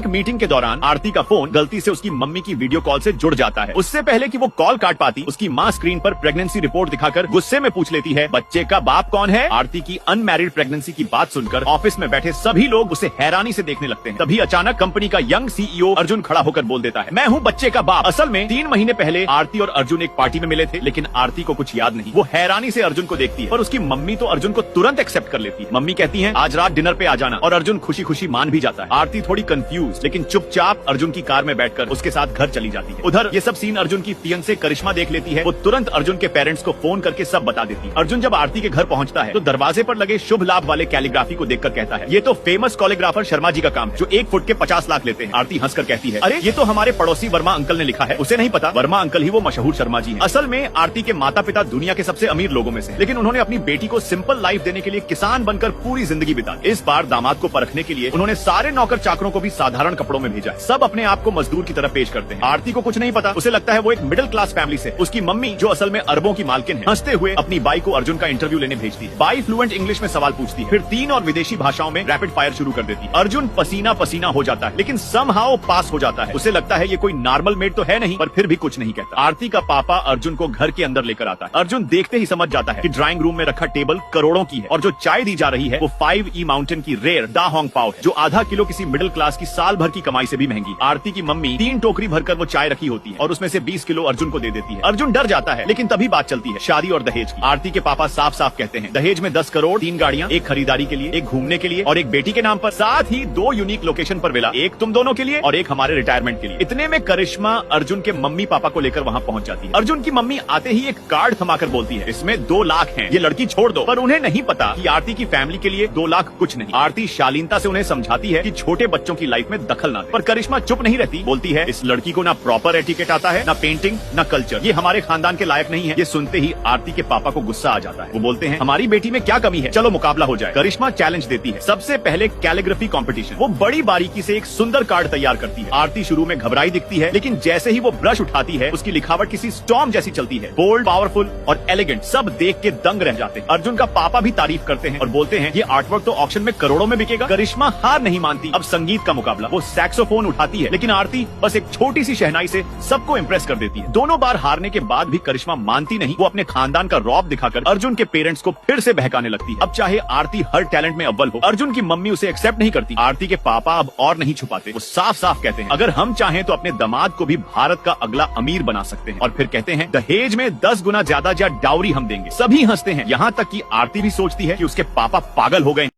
एक मीटिंग के दौरान आरती का फोन गलती से उसकी मम्मी की वीडियो कॉल से जुड़ जाता है। उससे पहले कि वो कॉल काट पाती, उसकी माँ स्क्रीन पर प्रेगनेंसी रिपोर्ट दिखाकर गुस्से में पूछ लेती है, बच्चे का बाप कौन है? आरती की अनमैरिड प्रेगनेंसी की बात सुनकर ऑफिस में बैठे सभी लोग उसे हैरानी से देखने लगते हैं। तभी अचानक कंपनी का यंग सीईओ अर्जुन खड़ा होकर बोल देता है, मैं हूँ बच्चे का बाप। असल में 3 महीने पहले आरती और अर्जुन एक पार्टी में मिले थे, लेकिन आरती को कुछ याद नहीं। वो हैरानी से अर्जुन को देखती है, पर उसकी मम्मी तो अर्जुन को तुरंत एक्सेप्ट कर लेती है। मम्मी कहती है, आज रात डिनर पे आ जाना, और अर्जुन खुशी खुशी मान भी जाता है। आरती थोड़ी कंफ्यूज लेकिन चुपचाप अर्जुन की कार में बैठकर उसके साथ घर चली जाती है। उधर ये सब सीन अर्जुन की फियांसे करिश्मा देख लेती है। वो तुरंत अर्जुन के पेरेंट्स को फोन करके सब बता देती है। अर्जुन जब आरती के घर पहुंचता है तो दरवाजे पर लगे शुभ लाभ वाले कैलीग्राफी को देखकर कहता है, ये तो फेमस कोरियोग्राफर शर्मा जी का काम है, जो 1 फुट के 50 लाख लेते हैं। आरती हंसकर कहती है, अरे ये तो हमारे पड़ोसी वर्मा अंकल ने लिखा है। उसे नहीं पता वर्मा अंकल ही वो मशहूर शर्मा जी हैं। असल में आरती के माता पिता दुनिया के सबसे अमीर लोगों में से, लेकिन उन्होंने अपनी बेटी को सिंपल लाइफ देने के लिए किसान बनकर पूरी जिंदगी बिता दी। इस बार दामाद को परखने के लिए उन्होंने सारे नौकर चाकरों को भी साधारण कपड़ों में भेजा। सब अपने आप को मजदूर की तरह पेश करते हैं। आरती को कुछ नहीं पता, उसे लगता है वो एक मिडिल क्लास फैमिली से। उसकी मम्मी जो असल में अरबों की मालकिन है, हंसते हुए अपनी बाई को अर्जुन का इंटरव्यू लेने भेजती है। बाई फ्लुएंट इंग्लिश में सवाल पूछती है, फिर 3 और विदेशी भाषाओं में रैपिड फायर शुरू कर देती है। अर्जुन पसीना पसीना हो जाता है, लेकिन समहाउ पास हो जाता है। उसे लगता है ये कोई नॉर्मल मेड तो है नहीं, पर फिर भी कुछ नहीं कहता। आरती का पापा अर्जुन को घर के अंदर लेकर आता है। अर्जुन देखते ही समझ जाता है कि ड्राइंग रूम में रखा टेबल करोड़ों की है, और जो चाय दी जा रही है वो 5E माउंटेन की रेयर दा होंग पाव है, जो आधा किलो किसी मिडिल क्लास की साल भर की कमाई से भी महंगी। आरती की मम्मी 3 टोकरी भरकर वो चाय रखी होती है, और उसमें से 20 किलो अर्जुन को दे देती है। अर्जुन डर जाता है, लेकिन तभी बात चलती है शादी और दहेज की। आरती के पापा साफ साफ कहते हैं, दहेज में 10 करोड़, 3 गाड़ियां, एक खरीदारी के लिए, एक घूमने के लिए और एक बेटी के नाम पर, साथ ही 2 यूनिक लोकेशन पर विला, एक तुम दोनों के लिए और एक हमारे रिटायरमेंट के लिए। इतने में करिश्मा अर्जुन के मम्मी पापा को लेकर वहाँ पहुँच जाती है। अर्जुन की मम्मी आते ही एक कार्ड थमाकर बोलती है, इसमें 2 लाख हैं, ये लड़की छोड़ दो। पर उन्हें नहीं पता कि आरती की फैमिली के लिए 2 लाख कुछ नहीं। आरती शालीनता से उन्हें समझाती है कि छोटे बच्चों की लाइफ में दखल ना दे, पर करिश्मा चुप नहीं रहती। बोलती है, इस लड़की को ना प्रॉपर एटिकेट आता है, ना पेंटिंग, ना कल्चर, ये हमारे खानदान के लायक नहीं है। ये सुनते ही आरती के पापा को गुस्सा आ जाता है। वो बोलते हैं, हमारी बेटी में क्या कमी है, चलो मुकाबला हो जाए। करिश्मा चैलेंज देती है, सबसे पहले कैलीग्राफी कंपटीशन। वो बड़ी बारीकी से एक सुंदर कार्ड तैयार करती है। आरती शुरू में घबराई दिखती है, लेकिन जैसे ही वो ब्रश उठाती है उसकी लिखावट किसी स्टॉर्म जैसी चलती है। बोल्ड, पावरफुल और एलिगेंट, सब देख के दंग रह जाते हैं। अर्जुन का पापा भी तारीफ करते हैं और बोलते हैं, ये आर्टवर्क तो ऑक्शन में करोड़ों में बिकेगा। करिश्मा हार नहीं मानती। अब संगीत का मुकाबला। वो सैक्सोफोन उठाती है, लेकिन आरती बस एक छोटी सी शहनाई से सबको इंप्रेस कर देती है। दोनों बार हारने के बाद भी करिश्मा मानती नहीं। वो अपने खानदान का रौब दिखाकर अर्जुन के पेरेंट्स को फिर से बहकाने लगती है। अब चाहे आरती हर टैलेंट में अव्वल हो, अर्जुन की मम्मी उसे एक्सेप्ट नहीं करती। आरती के पापा अब और नहीं छुपाते, वो साफ साफ कहते हैं, अगर हम चाहें तो अपने दामाद को भी भारत का अगला अमीर बना सकते हैं। और फिर कहते हैं, दहेज में 10 गुना ज्यादा डाउरी हम देंगे। सभी हंसते हैं, यहाँ तक कि आरती भी सोचती है कि उसके पापा पागल हो गए।